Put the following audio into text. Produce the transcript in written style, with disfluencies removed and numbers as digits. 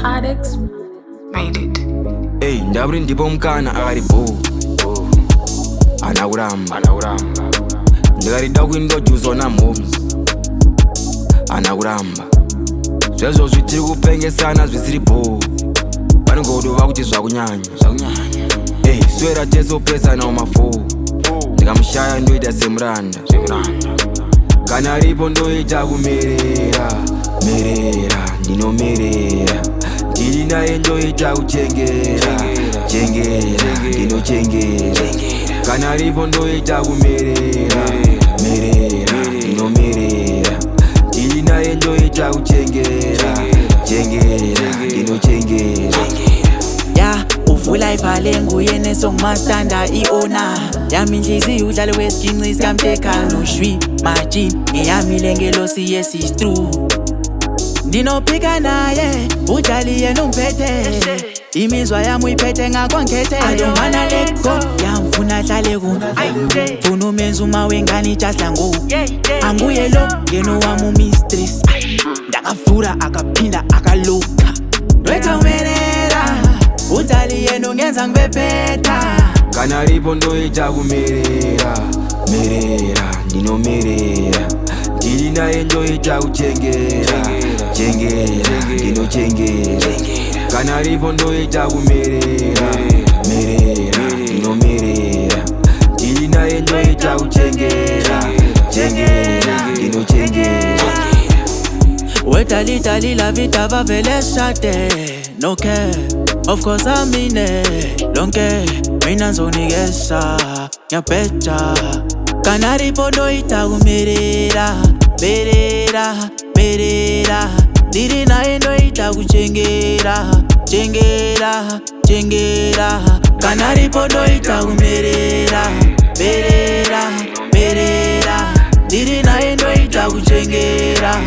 Narcotics made it. Hey, ndaburi ndipo mkana akari bo anakuramba ndikarida kuindojuzwa namoms anakuramba zvezvo zvitiri kupengesana zvisiri bo vanongodova kuti zvakunyanya hey, swera tesopesanawo mafo ndikamushaya ndoita semuranda kana ripo ndoita kumerera ndinomerera ndiri naye ndoita kuchengera ndinochengera kana ripo ndoita kumerera ndinomerera ndiri naye ndoita kuchengera ndinochengera ya uvula ivale nguye nesongmastanda iona yami inhliziyo udlale wesiginci sikamteka noshwi majini ngeyami lengelosi yesistru ndinophika naye udlali yena umphethe imizwa yami uyiphethe ngakwankhethe I don't wanna let go yamfuna hlale kuno funa umenza uma wengane ijasla ngo anguye lo ngeno wami umistress ndakavura akaphinda akalokha ndwetha umerera udlali yena ungenza ngibephetha kana ripo ndoita kumerera ndinomerera ndiri naye ndoita kuchengera ndinochengera kana ripo ndoita kumerera ndinomerera ndiri naye ndoita kuchengera ndinochengera Wetali la vita va vele shate no care of course I mean it don't care mina nzonigesa nyapecha kana ripo ndoita kumerera ndiri naye ndoita kuchengera kana ripo ndoita kumerera ndiri naye ndoita kuchengera